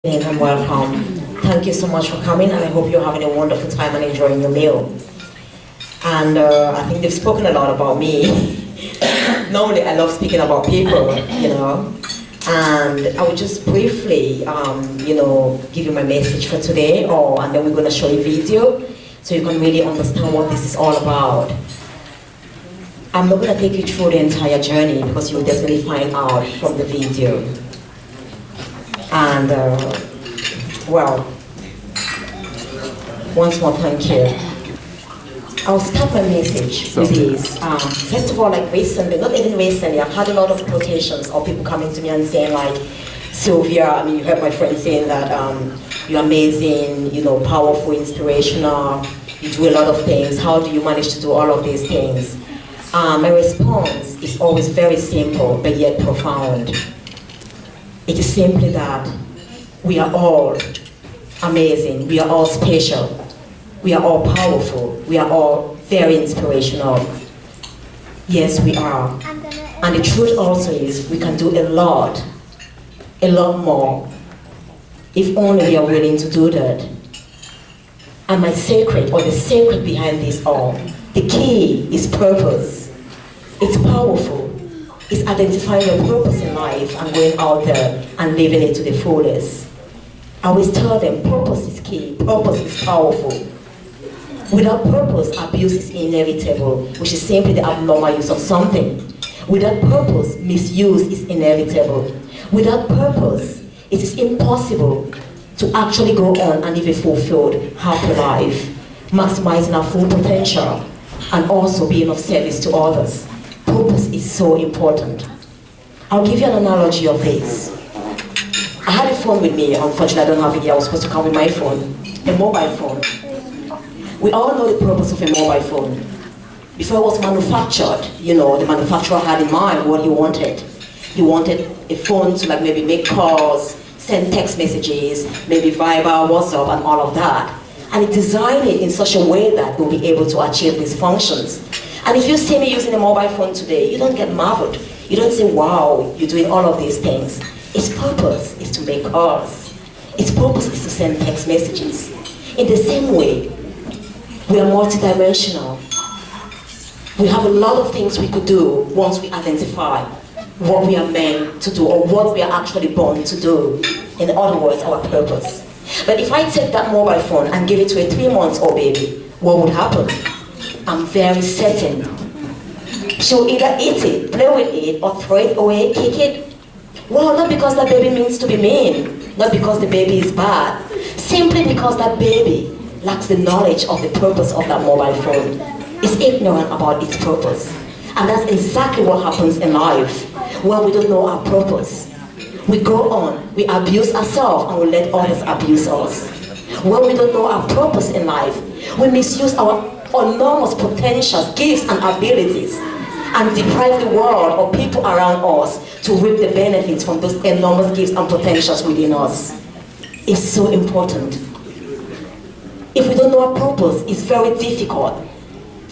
And welcome. Thank you so much for coming, and I hope you're having a wonderful time and enjoying your meal. And I think they've spoken a lot about me. Normally, I love speaking about people, And I will just briefly, give you my message for today, and then we're going to show you a video so you can really understand what this is all about. I'm not going to take you through the entire journey because you'll definitely find out from the video. And, once more, thank you. I'll start my message with this. First of all, like recently, not even recently, I've had a lot of quotations of people coming to me and saying like, Sylvia, you heard my friend saying that you're amazing, powerful, inspirational, you do a lot of things. How do you manage to do all of these things? My response is always very simple, but yet profound. It is simply that we are all amazing, we are all special, we are all powerful, we are all very inspirational. Yes, we are. And the truth also is we can do a lot more, if only we are willing to do that. And my secret, or the secret behind this all, the key is purpose. It's powerful. It's identifying your purpose in life and going out there and living it to the fullest. I always tell them, purpose is key, purpose is powerful. Without purpose, abuse is inevitable, which is simply the abnormal use of something. Without purpose, misuse is inevitable. Without purpose, it is impossible to actually go on and live a fulfilled, happy life, maximizing our full potential, and also being of service to others. Purpose is so important. I'll give you an analogy of this. I had a phone with me. Unfortunately, I don't have it here. I was supposed to come with my phone, a mobile phone. We all know the purpose of a mobile phone. Before it was manufactured, the manufacturer had in mind what he wanted. He wanted a phone to maybe make calls, send text messages, maybe Viber, WhatsApp, and all of that. And he designed it in such a way that we'll be able to achieve these functions. And if you see me using a mobile phone today, you don't get marveled. You don't say, wow, you're doing all of these things. Its purpose is to make calls. Its purpose is to send text messages. In the same way, we are multidimensional. We have a lot of things we could do once we identify what we are meant to do or what we are actually born to do. In other words, our purpose. But if I take that mobile phone and give it to a 3-month-old baby, what would happen? I'm very certain she'll either eat it, play with it, or throw it away, kick it. Well, not because that baby means to be mean, not because the baby is bad, simply because that baby lacks the knowledge of the purpose of that mobile phone. It's ignorant about its purpose. And that's exactly what happens in life when we don't know our purpose. We go on, we abuse ourselves, and we let others abuse us. When we don't know our purpose in life, we misuse our enormous potentials, gifts, and abilities, and deprive the world or people around us to reap the benefits from those enormous gifts and potentials within us. It's so important. If we don't know our purpose, it's very difficult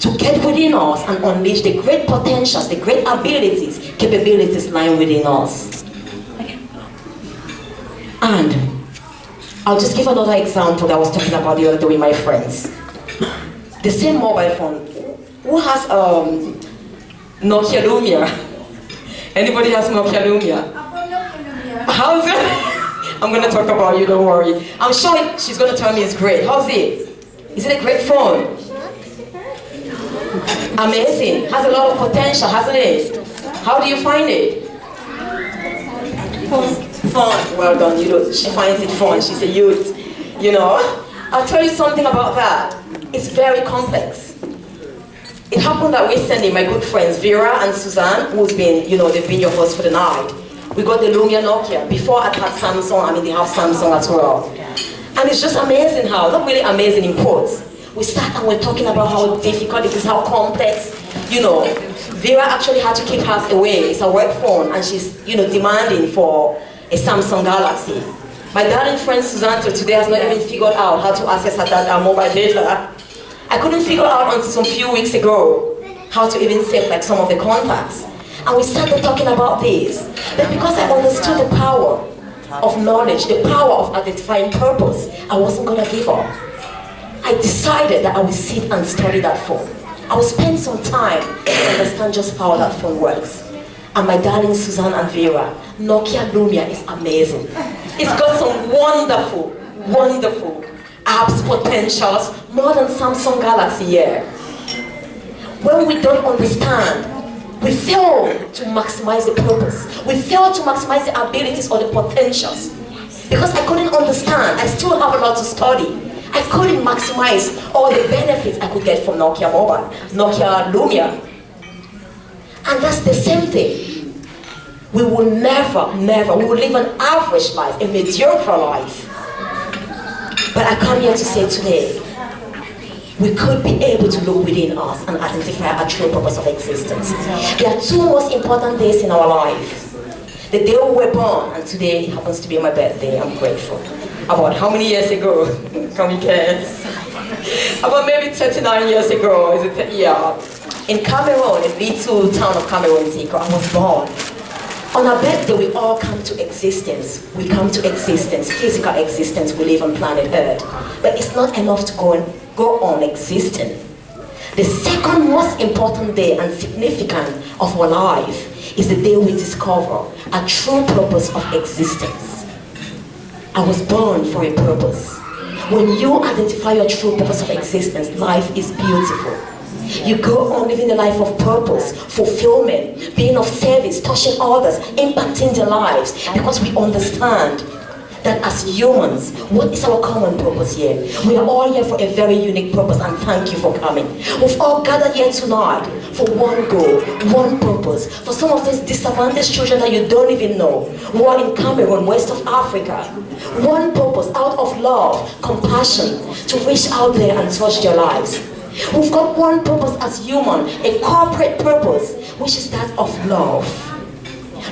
to get within us and unleash the great potentials, the great abilities, capabilities lying within us. And I'll just give another example that I was talking about the other day with my friends. The same mobile phone. Who has Nokia Lumia? Anybody has Nokia Lumia? How's it? I'm going to talk about you, don't worry. I'm sure she's going to tell me it's great. How's it? Is it a great phone? Amazing. Has a lot of potential, hasn't it? How do you find it? Fun. Well done. She finds it fun. She's a youth. I'll tell you something about that. It's very complex. It happened that recently my good friends Vera and Suzanne, who's been, they've been your host for the night. We got the Lumia Nokia. Before I had Samsung, they have Samsung as well. And it's just amazing how, not really amazing in quotes, we start and we're talking about how difficult it is, how complex. Vera actually had to keep hers away. It's a work phone, and she's, demanding for a Samsung Galaxy. My darling friend Suzanne today has not even figured out how to access her mobile data. I couldn't figure out until some few weeks ago how to even save some of the contacts. And we started talking about this. But because I understood the power of knowledge, the power of identifying purpose, I wasn't gonna give up. I decided that I would sit and study that phone. I would spend some time to understand just how that phone works. And my darling Susan and Vera, Nokia Lumia is amazing. It's got some wonderful, wonderful apps, potentials, more than Samsung Galaxy here. When we don't understand, we fail to maximize the purpose. We fail to maximize the abilities or the potentials. Because I couldn't understand, I still have a lot to study. I couldn't maximize all the benefits I could get from Nokia Mobile, Nokia Lumia. And that's the same thing. We will never, we will live an average life, a mediocre life. But I come here to say today, we could be able to look within us and identify our true purpose of existence. There are two most important days in our life. The day we were born, and today happens to be my birthday. I'm grateful. About how many years ago? Can we guess? About maybe 39 years ago. Is it? Yeah. In Cameroon, a little town of Cameroon, I was born. On our birthday, we all come to existence. We come to existence, physical existence. We live on planet Earth. But it's not enough to go on existing. The second most important day and significant of our life is the day we discover a true purpose of existence. I was born for a purpose. When you identify your true purpose of existence, life is beautiful. You go on living a life of purpose, fulfillment, being of service, touching others, impacting their lives, because we understand that as humans, what is our common purpose here? We are all here for a very unique purpose, and thank you for coming. We've all gathered here tonight for one goal, one purpose. For some of these disadvantaged children that you don't even know, who are in Cameroon, west of Africa. One purpose, out of love, compassion, to reach out there and touch their lives. We've got one purpose as human, a corporate purpose, which is that of love.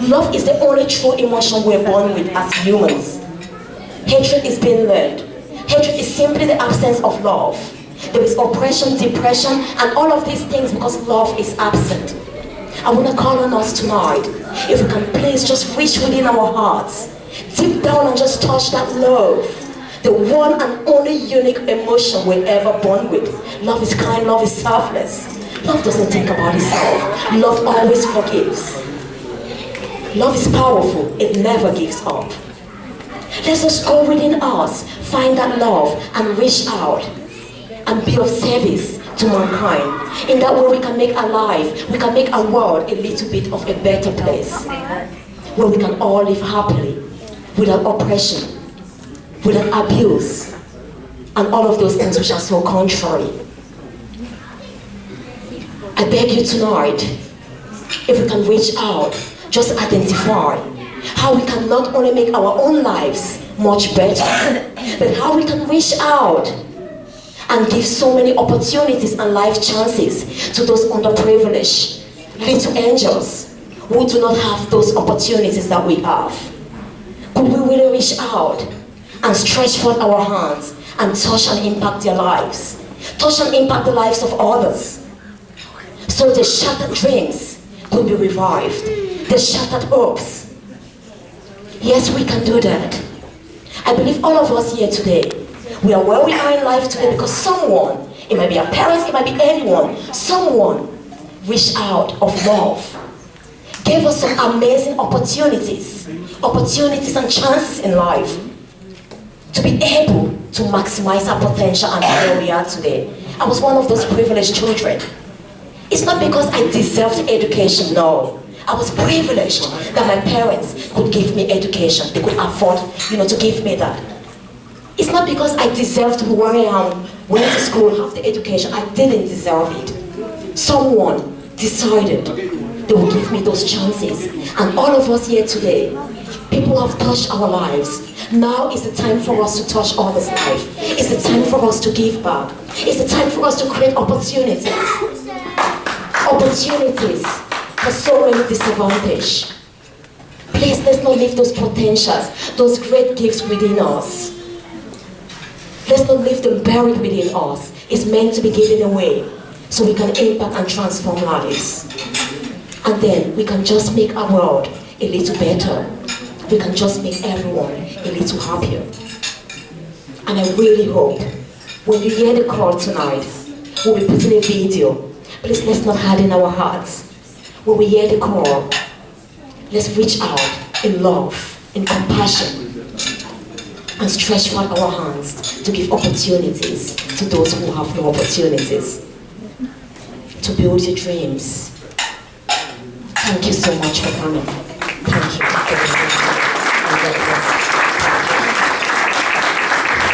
Love is the only true emotion we're born with as humans. Hatred is being learned. Hatred is simply the absence of love. There is oppression, depression, and all of these things because love is absent. I want to call on us tonight, if we can please just reach within our hearts, deep down and just touch that love. The one and only unique emotion we're ever born with. Love is kind, love is selfless. Love doesn't think about itself. Love always forgives. Love is powerful, it never gives up. Let's just go within us, find that love and reach out and be of service to mankind. In that way we can make our life, we can make our world a little bit of a better place, where we can all live happily, without oppression, without abuse, and all of those things which are so contrary. I beg you tonight, if we can reach out, just identify how we can not only make our own lives much better, but how we can reach out and give so many opportunities and life chances to those underprivileged little angels who do not have those opportunities that we have. Could we really reach out and stretch forth our hands and touch and impact their lives, touch and impact the lives of others, so the shattered dreams could be revived, the shattered hopes. Yes, we can do that. I believe all of us here today, we are where we are in life today because someone, it might be our parents, it might be anyone, someone reached out of love, gave us some amazing opportunities and chances in life to be able to maximize our potential and where we are today. I was one of those privileged children. It's not because I deserved education, no. I was privileged that my parents could give me education. They could afford, to give me that. It's not because I deserved where I am, went to school, have the education. I didn't deserve it. Someone decided they would give me those chances. And all of us here today, people have touched our lives. Now is the time for us to touch others' life. It's the time for us to give back. It's the time for us to create opportunities. Opportunities for so many disadvantaged. Please, let's not leave those potentials, those great gifts within us. Let's not leave them buried within us. It's meant to be given away so we can impact and transform lives. And then we can just make our world a little better. we can just make everyone a little happier. And I really hope when you hear the call tonight, we'll be putting a video. Please let's not harden our hearts. When we hear the call, let's reach out in love, in compassion, and stretch out our hands to give opportunities to those who have no opportunities, to build your dreams. Thank you so much for coming. Thank you.